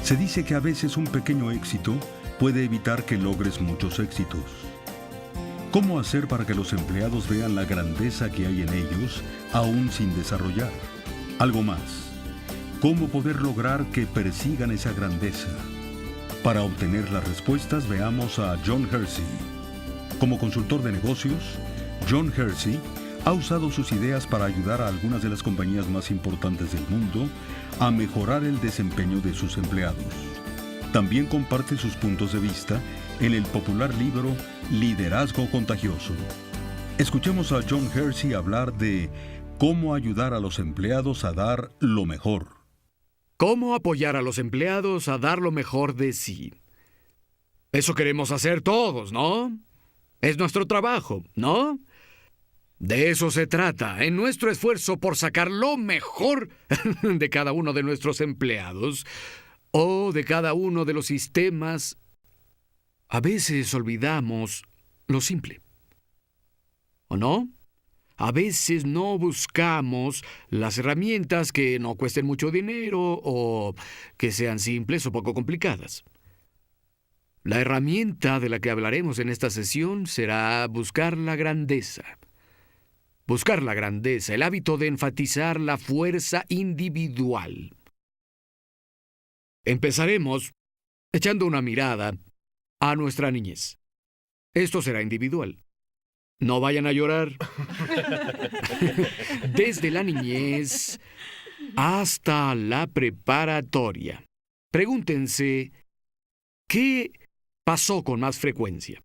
Se dice que a veces un pequeño éxito puede evitar que logres muchos éxitos. ¿Cómo hacer para que los empleados vean la grandeza que hay en ellos, aún sin desarrollar? Algo más. ¿Cómo poder lograr que persigan esa grandeza? Para obtener las respuestas, veamos a John Hersey. Como consultor de negocios, John Hersey ha usado sus ideas para ayudar a algunas de las compañías más importantes del mundo a mejorar el desempeño de sus empleados. También comparte sus puntos de vista en el popular libro Liderazgo Contagioso. Escuchemos a John Hersey hablar de cómo ayudar a los empleados a dar lo mejor. ¿Cómo apoyar a los empleados a dar lo mejor de sí? Eso queremos hacer todos, ¿no? Es nuestro trabajo, ¿no? De eso se trata, en nuestro esfuerzo por sacar lo mejor de cada uno de nuestros empleados o de cada uno de los sistemas. A veces olvidamos lo simple, ¿o no? A veces no buscamos las herramientas que no cuesten mucho dinero o que sean simples o poco complicadas. La herramienta de la que hablaremos en esta sesión será buscar la grandeza. Buscar la grandeza, el hábito de enfatizar la fuerza individual. Empezaremos echando una mirada a nuestra niñez. Esto será individual. No vayan a llorar. Desde la niñez hasta la preparatoria. Pregúntense, ¿qué pasó con más frecuencia?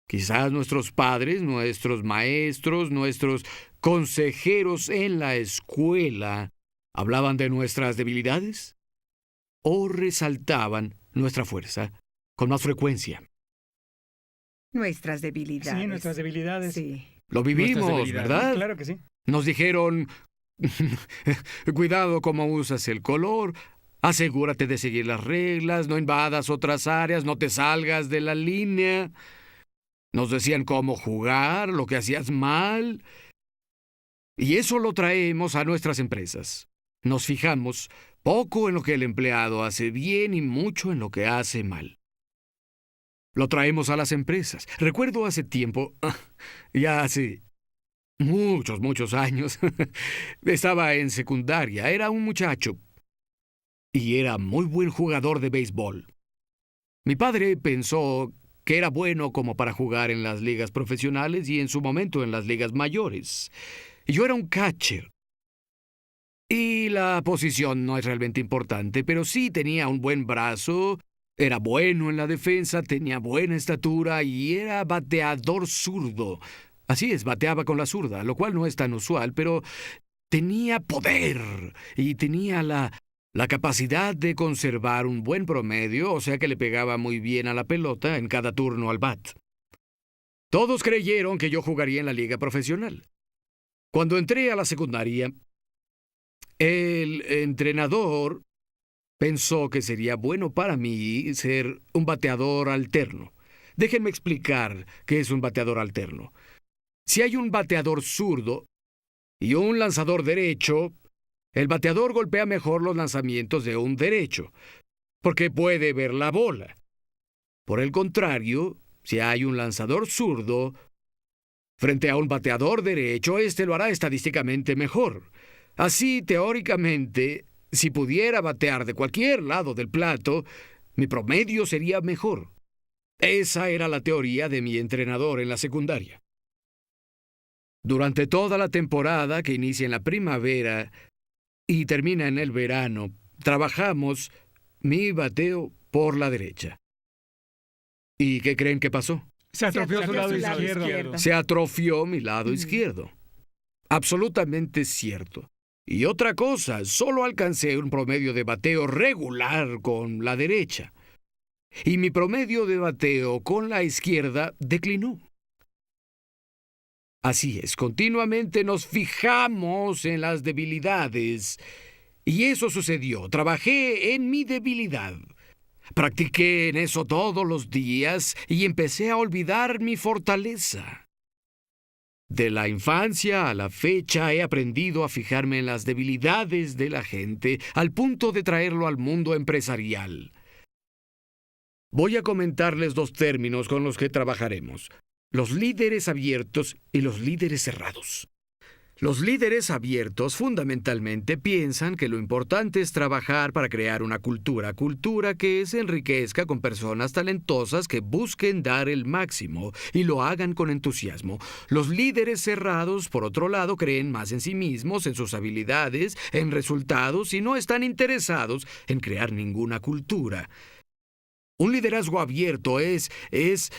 Quizás nuestros padres, nuestros maestros, nuestros consejeros en la escuela hablaban de nuestras debilidades o resaltaban nuestra fuerza con más frecuencia. Nuestras debilidades. Sí, nuestras debilidades. Sí. Lo vivimos, ¿verdad? Claro que sí. Nos dijeron, cuidado cómo usas el color, asegúrate de seguir las reglas, no invadas otras áreas, no te salgas de la línea. Nos decían cómo jugar, lo que hacías mal. Y eso lo traemos a nuestras empresas. Nos fijamos poco en lo que el empleado hace bien y mucho en lo que hace mal. Lo traemos a las empresas. Recuerdo hace tiempo, ya hace muchos años, estaba en secundaria, era un muchacho y era muy buen jugador de béisbol. Mi padre pensó que era bueno como para jugar en las ligas profesionales y en su momento en las ligas mayores. Yo era un catcher. Y la posición no es realmente importante, pero sí tenía un buen brazo, era bueno en la defensa, tenía buena estatura y era bateador zurdo. Así es, bateaba con la zurda, lo cual no es tan usual, pero tenía poder y tenía la capacidad de conservar un buen promedio, o sea que le pegaba muy bien a la pelota en cada turno al bat. Todos creyeron que yo jugaría en la liga profesional. Cuando entré a la secundaria, el entrenador pensó que sería bueno para mí ser un bateador alterno. Déjenme explicar qué es un bateador alterno. Si hay un bateador zurdo y un lanzador derecho, el bateador golpea mejor los lanzamientos de un derecho, porque puede ver la bola. Por el contrario, si hay un lanzador zurdo frente a un bateador derecho, este lo hará estadísticamente mejor. Así, teóricamente, si pudiera batear de cualquier lado del plato, mi promedio sería mejor. Esa era la teoría de mi entrenador en la secundaria. Durante toda la temporada, que inicia en la primavera y termina en el verano, trabajamos mi bateo por la derecha. ¿Y qué creen que pasó? Se atrofió su lado izquierdo. Se atrofió mi lado izquierdo. Absolutamente cierto. Y otra cosa, solo alcancé un promedio de bateo regular con la derecha. Y mi promedio de bateo con la izquierda declinó. Así es, continuamente nos fijamos en las debilidades. Y eso sucedió. Trabajé en mi debilidad. Practiqué en eso todos los días y empecé a olvidar mi fortaleza. De la infancia a la fecha he aprendido a fijarme en las debilidades de la gente al punto de traerlo al mundo empresarial. Voy a comentarles dos términos con los que trabajaremos: los líderes abiertos y los líderes cerrados. Los líderes abiertos fundamentalmente piensan que lo importante es trabajar para crear una cultura que se enriquezca con personas talentosas que busquen dar el máximo y lo hagan con entusiasmo. Los líderes cerrados, por otro lado, creen más en sí mismos, en sus habilidades, en resultados y no están interesados en crear ninguna cultura. Un liderazgo abierto es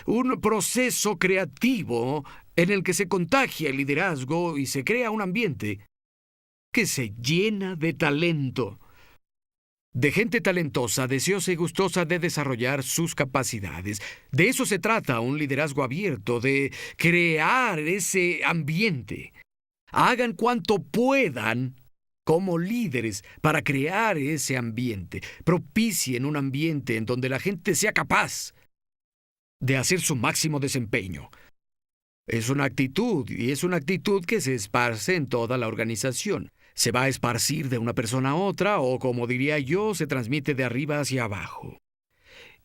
un proceso creativo en el que se contagia el liderazgo y se crea un ambiente que se llena de talento, de gente talentosa, deseosa y gustosa de desarrollar sus capacidades. De eso se trata un liderazgo abierto, de crear ese ambiente. Hagan cuanto puedan como líderes para crear ese ambiente. Propicien un ambiente en donde la gente sea capaz de hacer su máximo desempeño. Es una actitud, y es una actitud que se esparce en toda la organización. Se va a esparcir de una persona a otra, o como diría yo, se transmite de arriba hacia abajo.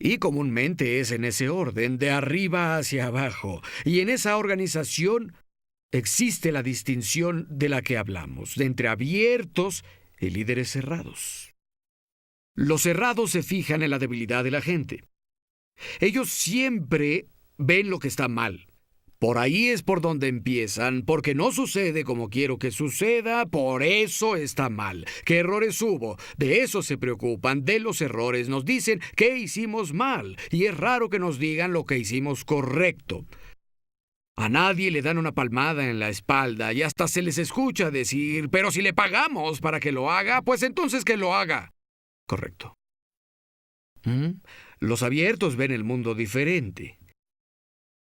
Y comúnmente es en ese orden, de arriba hacia abajo. Y en esa organización existe la distinción de la que hablamos, de entre abiertos y líderes cerrados. Los cerrados se fijan en la debilidad de la gente. Ellos siempre ven lo que está mal. Por ahí es por donde empiezan, porque no sucede como quiero que suceda, por eso está mal. ¿Qué errores hubo? De eso se preocupan, de los errores. Nos dicen qué hicimos mal, y es raro que nos digan lo que hicimos correcto. A nadie le dan una palmada en la espalda y hasta se les escucha decir: pero si le pagamos para que lo haga, pues entonces que lo haga. Correcto. Los abiertos ven el mundo diferente.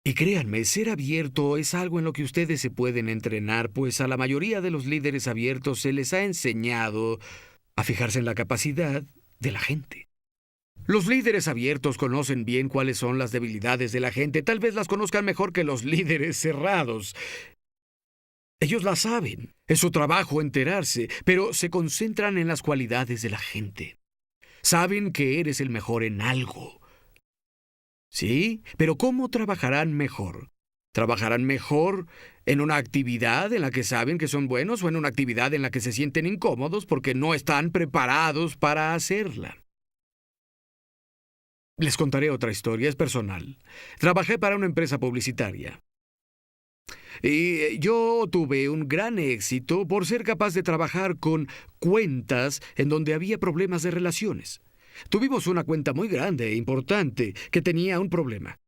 Y créanme, ser abierto es algo en lo que ustedes se pueden entrenar, pues a la mayoría de los líderes abiertos se les ha enseñado a fijarse en la capacidad de la gente. Los líderes abiertos conocen bien cuáles son las debilidades de la gente, tal vez las conozcan mejor que los líderes cerrados. Ellos las saben, es su trabajo enterarse, pero se concentran en las cualidades de la gente. Saben que eres el mejor en algo. Sí, pero ¿cómo trabajarán mejor? ¿Trabajarán mejor en una actividad en la que saben que son buenos o en una actividad en la que se sienten incómodos porque no están preparados para hacerla? Les contaré otra historia, es personal. Trabajé para una empresa publicitaria. Y yo tuve un gran éxito por ser capaz de trabajar con cuentas en donde había problemas de relaciones. Tuvimos una cuenta muy grande e importante que tenía un problema.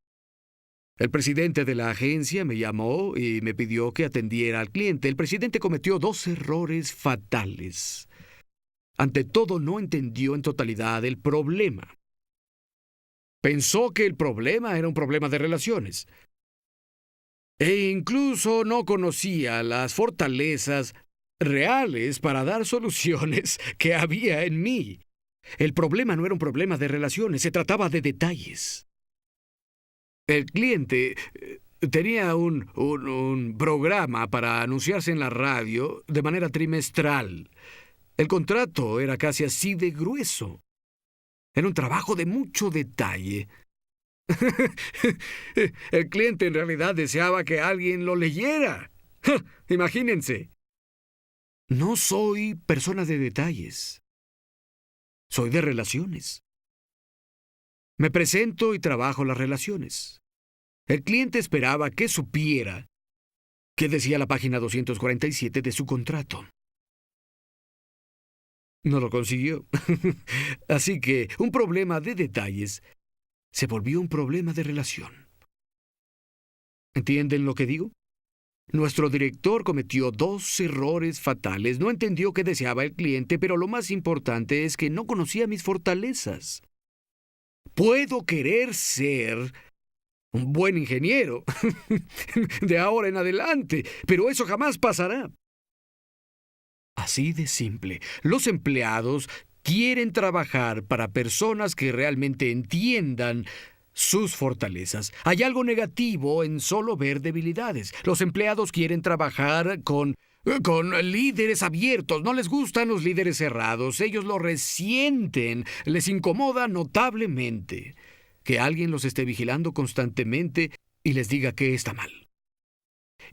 El presidente de la agencia me llamó y me pidió que atendiera al cliente. El presidente cometió 2 errores fatales. Ante todo, no entendió en totalidad el problema. Pensó que el problema era un problema de relaciones. E incluso no conocía las fortalezas reales para dar soluciones que había en mí. El problema no era un problema de relaciones, se trataba de detalles. El cliente tenía un programa para anunciarse en la radio de manera trimestral. El contrato era casi así de grueso. Era un trabajo de mucho detalle. El cliente en realidad deseaba que alguien lo leyera. Imagínense. No soy persona de detalles. Soy de relaciones. Me presento y trabajo las relaciones. El cliente esperaba que supiera qué decía la página 247 de su contrato. No lo consiguió. Así que un problema de detalles se volvió un problema de relación. ¿Entienden lo que digo? Nuestro director cometió 2 errores fatales. No entendió qué deseaba el cliente, pero lo más importante es que no conocía mis fortalezas. Puedo querer ser un buen ingeniero de ahora en adelante, pero eso jamás pasará. Así de simple. Los empleados quieren trabajar para personas que realmente entiendan sus fortalezas. Hay algo negativo en solo ver debilidades. Los empleados quieren trabajar con líderes abiertos. No les gustan los líderes cerrados. Ellos lo resienten. Les incomoda notablemente que alguien los esté vigilando constantemente y les diga que está mal.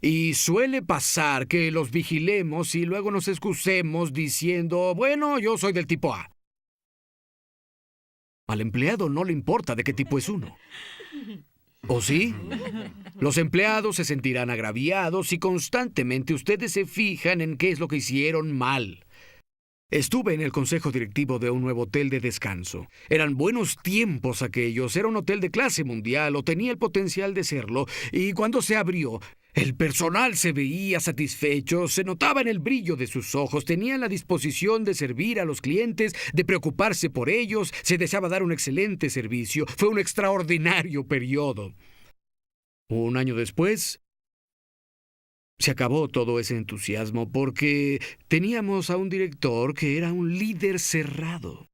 Y suele pasar que los vigilemos y luego nos excusemos diciendo, bueno, yo soy del tipo A. Al empleado no le importa de qué tipo es uno. ¿O sí? Los empleados se sentirán agraviados si constantemente ustedes se fijan en qué es lo que hicieron mal. Estuve en el consejo directivo de un nuevo hotel de descanso. Eran buenos tiempos aquellos. Era un hotel de clase mundial o tenía el potencial de serlo. Y cuando se abrió, el personal se veía satisfecho, se notaba en el brillo de sus ojos, tenían la disposición de servir a los clientes, de preocuparse por ellos, se deseaba dar un excelente servicio. Fue un extraordinario periodo. Un año después, se acabó todo ese entusiasmo porque teníamos a un director que era un líder cerrado.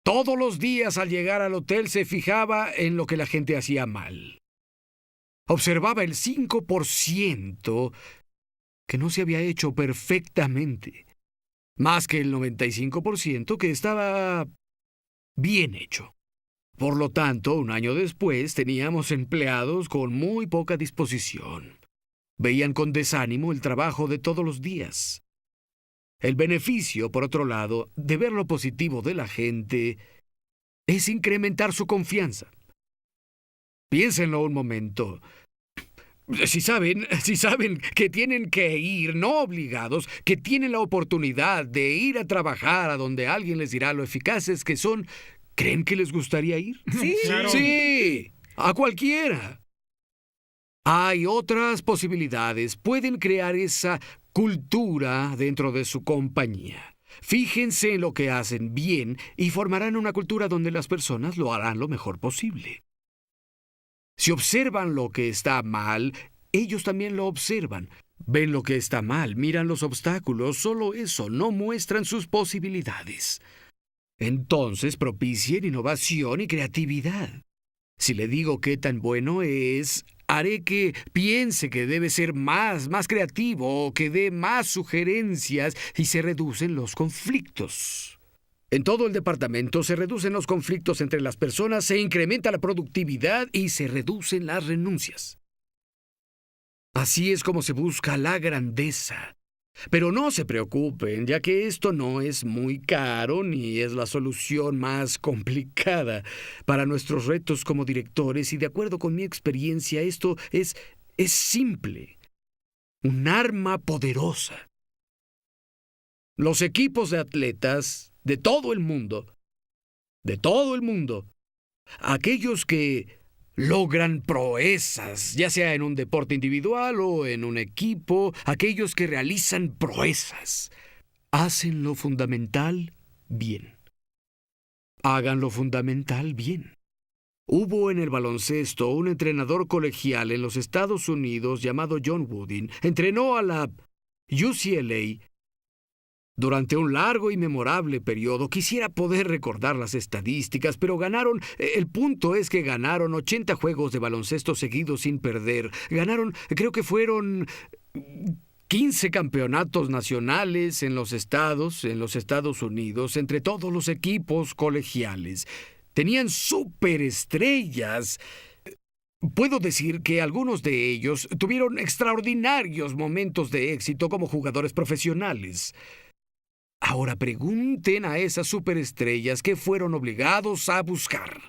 Todos los días al llegar al hotel se fijaba en lo que la gente hacía mal. Observaba el 5% que no se había hecho perfectamente, más que el 95% que estaba bien hecho. Por lo tanto, un año después teníamos empleados con muy poca disposición. Veían con desánimo el trabajo de todos los días. El beneficio, por otro lado, de ver lo positivo de la gente es incrementar su confianza. Piénsenlo un momento. Si saben que tienen que ir, no obligados, que tienen la oportunidad de ir a trabajar a donde alguien les dirá lo eficaces que son, ¿creen que les gustaría ir? Sí. Claro. Sí, a cualquiera. Hay otras posibilidades. Pueden crear esa cultura dentro de su compañía. Fíjense en lo que hacen bien y formarán una cultura donde las personas lo harán lo mejor posible. Si observan lo que está mal, ellos también lo observan. Ven lo que está mal, miran los obstáculos, solo eso, no muestran sus posibilidades. Entonces propicien innovación y creatividad. Si le digo qué tan bueno es, haré que piense que debe ser más creativo o que dé más sugerencias y se reducen los conflictos. En todo el departamento se reducen los conflictos entre las personas, se incrementa la productividad y se reducen las renuncias. Así es como se busca la grandeza. Pero no se preocupen, ya que esto no es muy caro ni es la solución más complicada para nuestros retos como directores y de acuerdo con mi experiencia esto es simple, un arma poderosa. Los equipos de atletas de todo el mundo, aquellos que logran proezas, ya sea en un deporte individual o en un equipo, aquellos que realizan proezas, hacen lo fundamental bien. Hagan lo fundamental bien. Hubo en el baloncesto un entrenador colegial en los Estados Unidos llamado John Wooden. Entrenó a la UCLA durante un largo y memorable periodo. Quisiera poder recordar las estadísticas, pero el punto es que ganaron 80 juegos de baloncesto seguidos sin perder. Creo que fueron 15 campeonatos nacionales en los Estados Unidos, entre todos los equipos colegiales. Tenían superestrellas. Puedo decir que algunos de ellos tuvieron extraordinarios momentos de éxito como jugadores profesionales. Ahora pregunten a esas superestrellas qué fueron obligados a buscar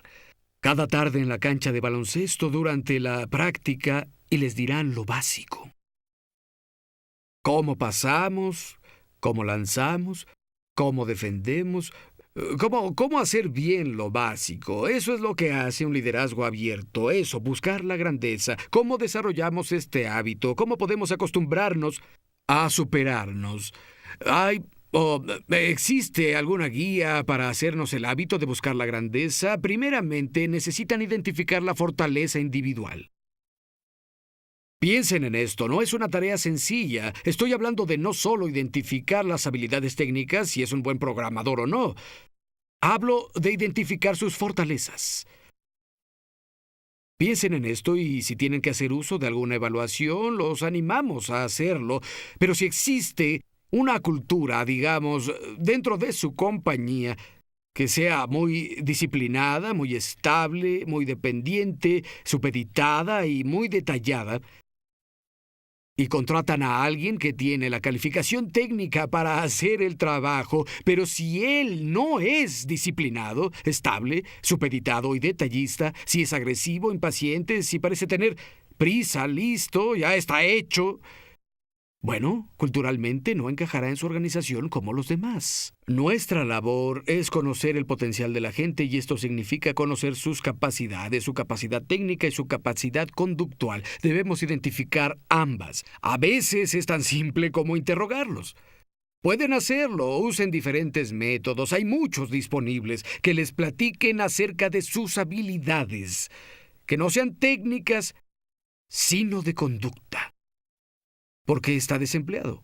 cada tarde en la cancha de baloncesto durante la práctica y les dirán lo básico. Cómo pasamos, cómo lanzamos, cómo defendemos, cómo hacer bien lo básico. Eso es lo que hace un liderazgo abierto. Eso, buscar la grandeza. Cómo desarrollamos este hábito. Cómo podemos acostumbrarnos a superarnos. ¿Existe alguna guía para hacernos el hábito de buscar la grandeza? Primeramente, necesitan identificar la fortaleza individual. Piensen en esto, no es una tarea sencilla. Estoy hablando de no solo identificar las habilidades técnicas, si es un buen programador o no. Hablo de identificar sus fortalezas. Piensen en esto y si tienen que hacer uso de alguna evaluación, los animamos a hacerlo. Pero si existe una cultura, digamos, dentro de su compañía, que sea muy disciplinada, muy estable, muy dependiente, supeditada y muy detallada, y contratan a alguien que tiene la calificación técnica para hacer el trabajo, pero si él no es disciplinado, estable, supeditado y detallista, si es agresivo, impaciente, si parece tener prisa, listo, ya está hecho, bueno, culturalmente no encajará en su organización como los demás. Nuestra labor es conocer el potencial de la gente y esto significa conocer sus capacidades, su capacidad técnica y su capacidad conductual. Debemos identificar ambas. A veces es tan simple como interrogarlos. Pueden hacerlo, usen diferentes métodos, hay muchos disponibles que les platiquen acerca de sus habilidades, que no sean técnicas, sino de conducta. ¿Por qué está desempleado?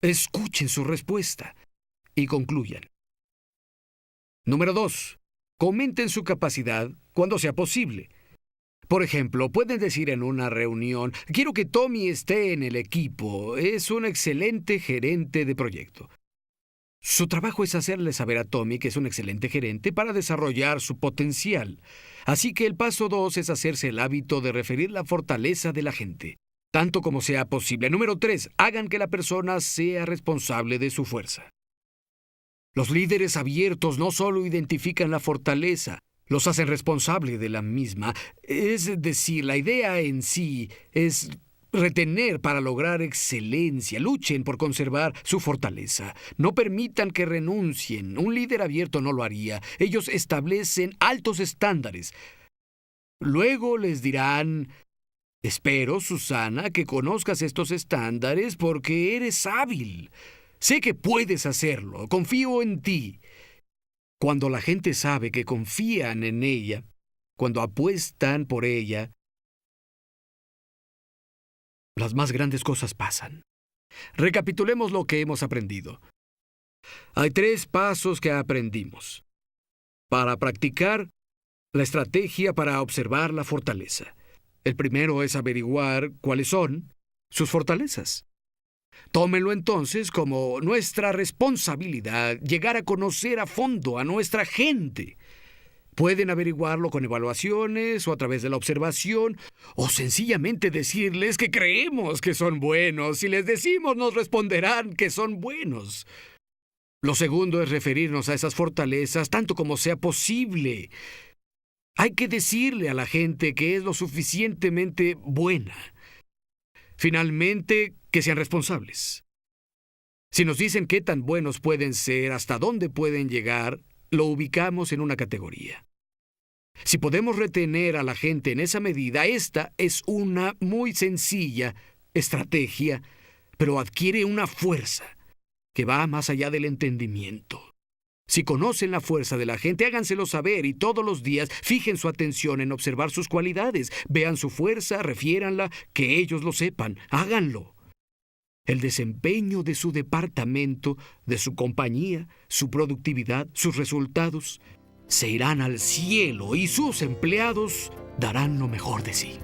Escuchen su respuesta y concluyan. Número 2. Comenten su capacidad cuando sea posible. Por ejemplo, pueden decir en una reunión, quiero que Tommy esté en el equipo, es un excelente gerente de proyecto. Su trabajo es hacerle saber a Tommy que es un excelente gerente para desarrollar su potencial. Así que el paso 2 es hacerse el hábito de referir la fortaleza de la gente, tanto como sea posible. Número 3, hagan que la persona sea responsable de su fuerza. Los líderes abiertos no solo identifican la fortaleza, los hacen responsable de la misma. Es decir, la idea en sí es retener para lograr excelencia. Luchen por conservar su fortaleza. No permitan que renuncien. Un líder abierto no lo haría. Ellos establecen altos estándares. Luego les dirán: espero, Susana, que conozcas estos estándares porque eres hábil. Sé que puedes hacerlo. Confío en ti. Cuando la gente sabe que confían en ella, cuando apuestan por ella, las más grandes cosas pasan. Recapitulemos lo que hemos aprendido. Hay 3 pasos que aprendimos para practicar la estrategia para observar la fortaleza. El primero es averiguar cuáles son sus fortalezas. Tómenlo entonces como nuestra responsabilidad llegar a conocer a fondo a nuestra gente. Pueden averiguarlo con evaluaciones o a través de la observación o sencillamente decirles que creemos que son buenos. Si les decimos, nos responderán que son buenos. Lo segundo es referirnos a esas fortalezas tanto como sea posible. Hay que decirle a la gente que es lo suficientemente buena. Finalmente, que sean responsables. Si nos dicen qué tan buenos pueden ser, hasta dónde pueden llegar, lo ubicamos en una categoría. Si podemos retener a la gente en esa medida, esta es una muy sencilla estrategia, pero adquiere una fuerza que va más allá del entendimiento. Si conocen la fuerza de la gente, háganselo saber y todos los días fijen su atención en observar sus cualidades. Vean su fuerza, refiéranla, que ellos lo sepan. Háganlo. El desempeño de su departamento, de su compañía, su productividad, sus resultados, se irán al cielo y sus empleados darán lo mejor de sí.